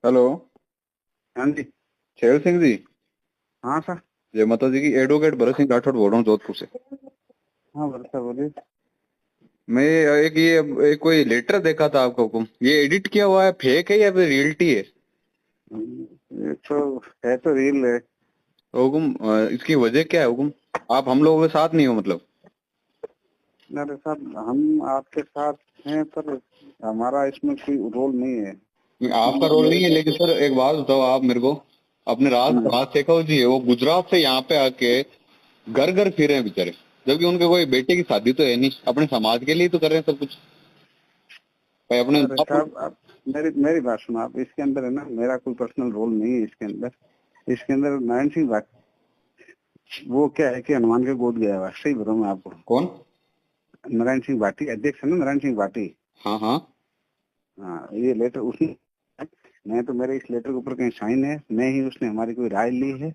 Hello. हाँ जी। शेर सिंह जी। हाँ sir. जय माता जी की। एडवोकेट भरत सिंह राठौड़ बोल रहा हूँ जोधपुर से। हाँ बोलो सर, बोलिए। मैं एक कोई लेटर देखा था आपका हुक्म, ये एडिट किया हुआ है, फेक है या फिर रियलिटी है? ये तो रील है। हुक्म इसकी वजह क्या है हुक्म? आप हम लोगों के साथ नहीं हो मतलब? अरे साहब, हम आपके साथ हैं पर हमारा इसमें कोई रोल नहीं है। आपका रोल मेरे नहीं है, साथ। लेकिन सर एक बात बताओ आप मेरे को। अपने हम्म। राज शेखावत जी है, वो गुजरात से यहाँ पे आके घर घर फिरे हैं बेचारे। जबकि उनके कोई बेटे की शादी तो है नहीं, अपने समाज के लिए तो कर रहे हैं सब कुछ। भाई अपने अरे साहब, आप मेरी मेरी बात सुनो। आप इसके अंदर है ना, मेरा कोई पर्सनल रोल नहीं है इसके अंदर। इसके अंदर नारायण सिंह भाट, वो क्या है कि हनुमान के गोद गया हुआ है। सही बताऊँ मैं आपको। कौन? नारायण सिंह भाटी अध्यक्ष है ना, नारायण सिंह भाटी। हाँ हाँ। हाँ, ये लेटर उसने, नहीं तो मेरे इस लेटर के ऊपर कहीं साइन है, नहीं ही उसने हमारी कोई राय ली है।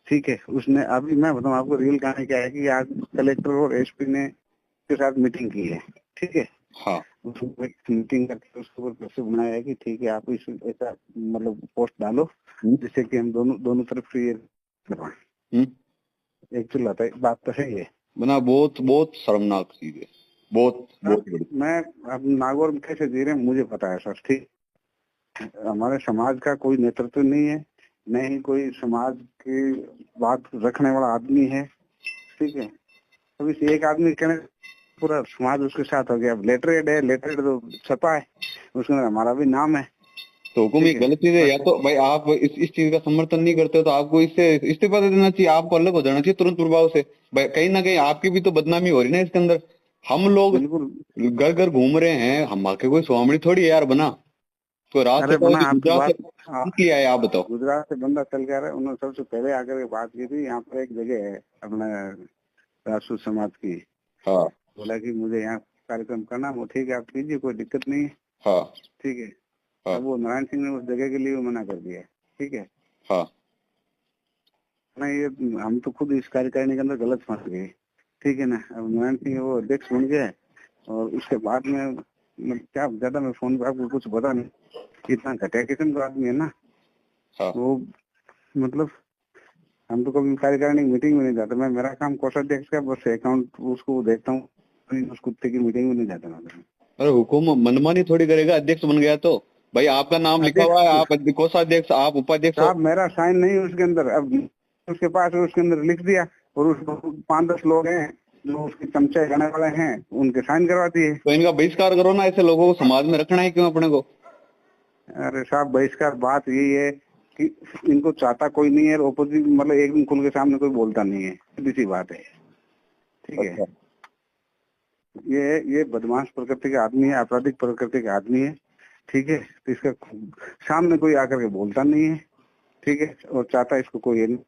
ठीक है, उसने अभी मैं बताऊँ आपको रियल कहानी क्या है कि आज कलेक्टर और एसपी ने के साथ मीटिंग की है। ठीक है। हाँ। उसको एक मीटिंग करके उसके ऊपर प्रेशर बनाया है कि ठीक है, आप इस ऐसा मतलब पोस्ट डालो हम्म। जिससे कि हम दोनों दोनों तरफ से ये करवाएं। हम्म। एक चूल्हा था, बात तो है ये। बना बहुत बहुत शर्मनाक चीज है। बहुत अब बहुत बड़ी। मैं, अब नागौर में कैसे जी रहे हैं मुझे पता है सर। ठीक। हमारे समाज का कोई नेतृत्व नहीं है, न ही कोई समाज की बात रखने वाला आदमी है। ठीक है। अब इस एक आदमी कहने पूरा समाज उसके साथ हो गया। अब लेटरेड है, लेटरेड तो छपा है, उसके अंदर हमारा भी नाम है। तो हुकुम ये ठीक है। गलत चीज है, या बस। तो भाई आप इस चीज का समर्थन नहीं करते हो तो आपको इससे इस्तीफा दे देना चाहिए, आपको अलग हो जाना चाहिए तुरंत प्रभाव से। भाई कहीं ना कहीं आपकी भी तो बदनामी हो रही है ना इसके अंदर। हम लोग बिल्कुल। घर घर घूम रहे हैं, हम आके कोई स्वामी थोड़ी है यार बना। तो रात से अरे कहो बना जी आपकी गुजरात से बात। आ, कौन किया है आप बताओ? गुजरात से बंदा चल गया है, उन्होंने सबसे पहले आकर के बात की थी। यहाँ पर एक जगह है अपने राजपूत समाज की। हाँ बोला कि मुझे यहाँ कार्यक्रम करना है। वो ठीक है, आप कीजिए, कोई दिक्कत नहीं है। हाँ ठीक है। हाँ अब वो नारायण सिंह ने उस जगह के लिए मना कर दिया है। ठीक है। हाँ। ना ये, हम तो खुद इस कार्यकारिणी के अंदर गलत फंस गए। ठीक है ना। अब नारायण सिंह वो अध्यक्ष बन गया है, और उसके बाद में क्या ज्यादा मैं फोन पे आपको कुछ बता नहीं। इतना घटिया किस्म का आदमी है ना हाँ। वो। मतलब हम तो कभी कार्यकारिणी की मीटिंग में नहीं जाते। मैं, मेरा काम कोषाध्यक्ष का बस अकाउंट उसको देखता हूँ, कभी उस कुत्ते की मीटिंग में नहीं जाता मैं। अरे हुकुम मनमानी थोड़ी करेगा अध्यक्ष बन गया तो। भाई आपका नाम लिखा हुआ है, अध्यक्ष आप कोषाध्यक्ष, आप उपाध्यक्ष हो। साहब, मेरा साइन नहीं है उसके अंदर। अब उसके पास है, उसके अंदर लिख दिया, और उसको 5-10 लोग हैं जो उसके चमचे गाने वाले हैं, उनके साइन करवा दिए। तो इनका बहिष्कार करो ना, ऐसे लोगों को समाज में रखना है क्यों अपने को? अरे साहब, बहिष्कार बात यही है कि इनको चाहता कोई नहीं है, ओपोजिट मतलब एक दिन खुल के सामने कोई बोलता नहीं है। सीधी सी बात है। ठीक है। अच्छा। ये बदमाश प्रकृति का आदमी है, आपराधिक प्रकृति का आदमी है। ठीक है। तो इसका सामने कोई आकर के बोलता नहीं है। ठीक है। और चाहता इसको कोई है नहीं।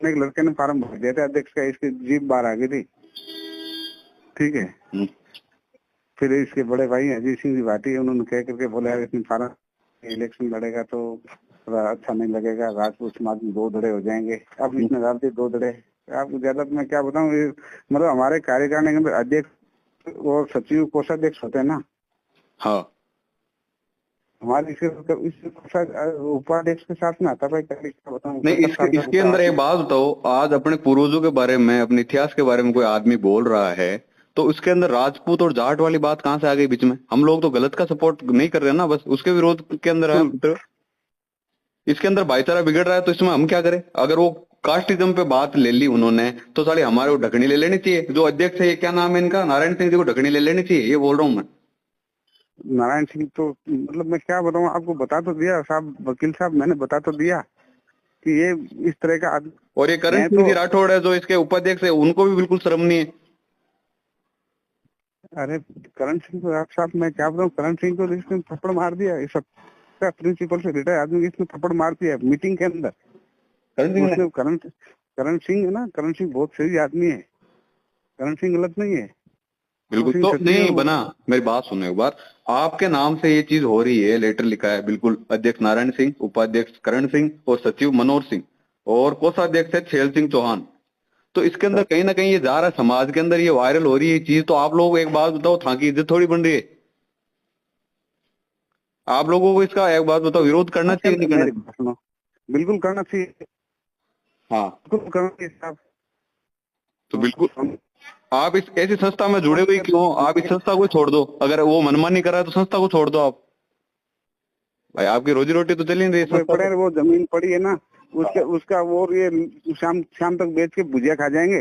एक लड़के ने फार्म भर दिया था अध्यक्ष का, इसकी जीप बाहर आ गई थी। ठीक है। हम्म। फिर इसके बड़े भाई अजीत सिंह जी भाटी, उन्होंने कह करके बोला यार इसमें फार्म इलेक्शन लड़ेगा तो थोड़ा अच्छा नहीं लगेगा, राजपूत समाज में दो धड़े हो जाएंगे। अब इसने डाल दिए दो धड़े। आपको ज्यादा तो मैं क्या बताऊँ, मतलब हमारे कार्यकारिणी के अंदर अध्यक्ष और सचिव कोषाध्यक्ष होते हैं ना। हाँ। हमारे उपाध्यक्ष के साथ में आता भाई, क्या बताऊँ, नहीं 70 साल का इसके बूढ़ा अंदर एक आदमी। बात बताओ, आज अपने पूर्वजों के बारे में, अपने इतिहास के बारे में कोई आदमी बोल रहा है, तो उसके अंदर राजपूत और जाट वाली बात कहाँ से आ गई बीच में? हम लोग तो गलत का सपोर्ट नहीं कर रहे हैं ना, बस उसके विरोध के अंदर है बिल्कुल। हम तो। इसके अंदर भाईचारा बिगड़ रहा है तो इसमें हम क्या करें? अगर वो कास्टिज्म पे बात ले ली उन्होंने, तो साले हमारे को ढकनी ले लेनी चाहिए। जो अध्यक्ष है, ये क्या नाम है इनका, नारायण सिंह जी को ढकनी ले लेनी चाहिए, ये बोल रहा हूँ मैं। नारायण सिंह तो मतलब मैं क्या बताऊँ आपको, बता तो दिया साहब, वकील साहब, मैंने बता तो दिया कि ये इस तरह का आदमी और ये करण है। सिंह तो जी राठौड़ है जो इसके उपाध्यक्ष है, उनको भी बिल्कुल शर्म नहीं है। अरे करण सिंह को आप साहब, मैं क्या बताऊँ, करण सिंह को इसने थप्पड़ मार दिया। इस सबका प्रिंसिपल से रिटायर आदमी को इसने थप्पड़ मार दिया मीटिंग के अंदर। करण सिंह ने? उसने करण करण सिंह है ना, करण सिंह बहुत सही आदमी है। करण सिंह गलत नहीं है। करण बिल्कुल सिंह तो सचिव है नहीं वो। बना। मेरी बात सुनो एक बार। आपके नाम से ये चीज हो रही है, लेटर लिखा है बिल्कुल, अध्यक्ष नारायण सिंह, उपाध्यक्ष करण सिंह और सचिव मनोहर सिंह, और कोषाध्यक्ष है छेल सिंह चौहान। तो इसके अंदर कहीं ना कहीं ये जा रहा है समाज के अंदर, ये वायरल हो रही है ये चीज, तो आप लोग एक बात बताओ, था की इज्जत थोड़ी बन रही है? आप लोगों को इसका एक बात बताओ, विरोध करना चाहिए नहीं करना मेरी चाहिए? बात सुनो, बिल्कुल करना चाहिए, हाँ, बिल्कुल करना चाहिए साहब। तो बिल्कुल आप इस ऐसी संस्था में जुड़े हुए क्यों? आप इस संस्था को छोड़ दो, अगर वो मनमानी कर रहा है तो संस्था को छोड़ दो आप। भाई आपकी रोजी रोटी तो चली नहीं रही कोई संस्था पड़े, से। वो जमीन पड़ी है ना, उसके उसका वो ये शाम शाम तक बेच के भुजिया खा जाएंगे।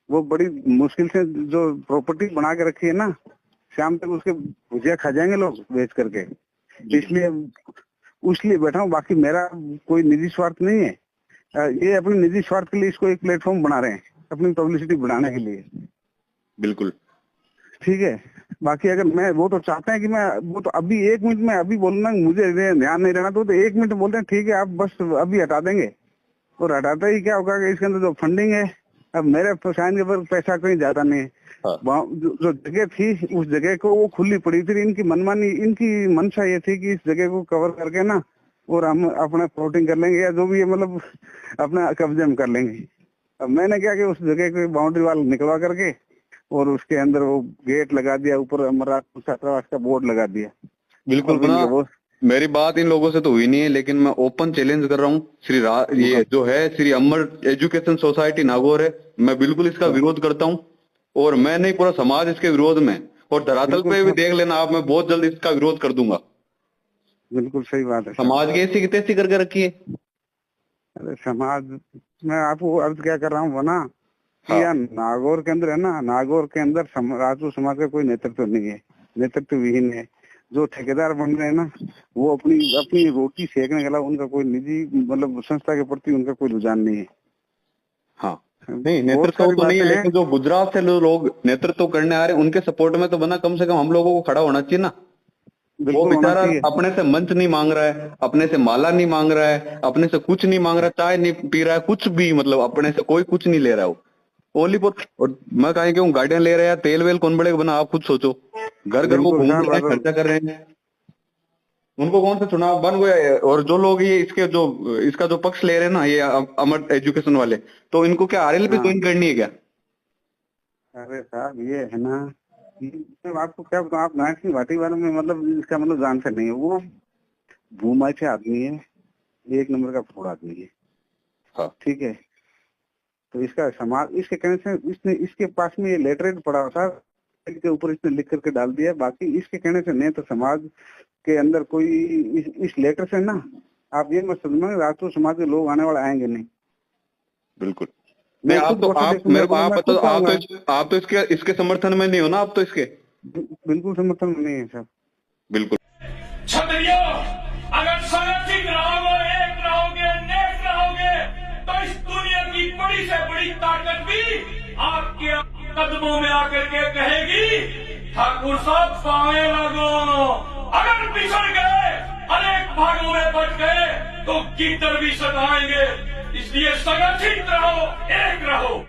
वो बड़ी मुश्किल से जो प्रॉपर्टी बना के रखी है ना, शाम तक उसके भुजिया खा जाएंगे लोग बेच करके। इसलिए बैठा हूँ, बाकी मेरा कोई निजी स्वार्थ नहीं है। ये अपने निजी स्वार्थ के लिए इसको एक प्लेटफॉर्म बना रहे हैं, अपनी पब्लिसिटी बढ़ाने के लिए। बिल्कुल ठीक है, बाकी अगर मैं, वो तो चाहते हैं कि मैं, वो तो अभी 1 मिनट में अभी बोलना, मुझे ध्यान नहीं रहना, तो 1 मिनट बोलते हैं ठीक है आप बस अभी हटा देंगे। और हटाते ही क्या होगा कि इसके अंदर जो फंडिंग है, अब मेरे साइन के ऊपर पैसा कहीं ज्यादा नहीं है। हाँ। जो जगह थी उस जगह को वो खुली पड़ी थी, इनकी मनमानी, इनकी मंशा ये थी कि इस जगह को कवर करके ना, और हम अपना प्लॉटिंग कर लेंगे या जो भी है, मतलब अपना कब्जे में कर लेंगे। अब मैंने क्या कि उस जगह की बाउंड्री वाल निकलवा करके और उसके अंदर वो गेट लगा दिया, ऊपर अमरनाथ छात्रावास का बोर्ड लगा दिया। बिल्कुल बना। वो मेरी बात इन लोगों से तो हुई नहीं है, लेकिन मैं ओपन चैलेंज कर रहा हूँ। ये जो है श्री अमर एजुकेशन सोसाइटी नागौर है, मैं बिल्कुल इसका विरोध करता हूँ, और मैं नहीं पूरा समाज इसके विरोध में। और धरातल पे भी देख लेना आप, मैं बहुत जल्द इसका विरोध कर दूंगा। बिल्कुल सही बात है। समाज की ऐसी की तैसी करके रखी है। अरे समाज, मैं आपको अर्ज क्या कर रहा हूँ वो ना, हाँ। या नागौर के अंदर है ना, नागौर के अंदर राजपूत समाज का कोई नेतृत्व नहीं है, नेतृत्व विहीन है। जो ठेकेदार बन रहे हैं ना, वो अपनी अपनी रोटी सेकने के अलावा उनका कोई निजी, मतलब संस्था के प्रति उनका कोई रुझान नहीं है। हाँ, नहीं नेतृत्व तो नहीं है, लेकिन जो गुजरात से लोग नेतृत्व करने आ रहे हैं उनके सपोर्ट में तो बना, कम से कम हम लोगों को खड़ा होना चाहिए ना। वो बेचारा अपने से मंच नहीं मांग रहा है, अपने से माला नहीं मांग रहा है, अपने से कुछ नहीं मांग रहा, चाय नहीं पी रहा है, कुछ भी, मतलब अपने से कोई कुछ नहीं ले रहा है। वो ओनली फॉर, और मैं कहीं क्यों गाड़ियां ले रहे हैं, तेल वेल कौन बड़े बना, आप खुद सोचो। घर घर को घूम रहे हैं, खर्चा कर रहे हैं, उनको कौन सा चुनाव बन गया। और जो लोग ये इसका जो पक्ष ले रहे हैं ना, ये अमर एजुकेशन वाले, तो इनको क्या आरएलपी ज्वाइन करनी है क्या? अरे साहब ये है ना, आपको क्या बताऊं, आप नारायण सिंह भाटी वाले में, मतलब इसका मतलब जान से नहीं है। वो भूमाई से आदमी है, 1 नंबर का फ्रॉड आदमी है। हाँ। ठीक है, तो इसका समाज, इसके कहने से इसने, इसके पास में ये लेटरेट पड़ा था के ऊपर इसने लिख करके डाल दिया। बाकी इसके कहने से नहीं, तो समाज के अंदर कोई इस लेटर से ना, आप ये मत समझना राजपूत समाज के लोग आने वाले आएंगे नहीं। बिल्कुल नहीं। आप मेरे को आप बताओ, आप तो इसके समर्थन में नहीं हो ना, आप तो इसके बिल्कुल समर्थन में नहीं है सर। बिल्कुल। क्षत्रियो, अगर संगठित रहोगे, एक रहोगे, नेक रहोगे, तो इस दुनिया की बड़ी से बड़ी ताकत भी आपके कदमों में आकर के कहेगी ठाकुर साहब पावे लगो। अगर बिछड़ गए, अनेक भागों में बट गए, तो कीचड़ भी सताएंगे। इसलिए संगठित रहो, एक रहो।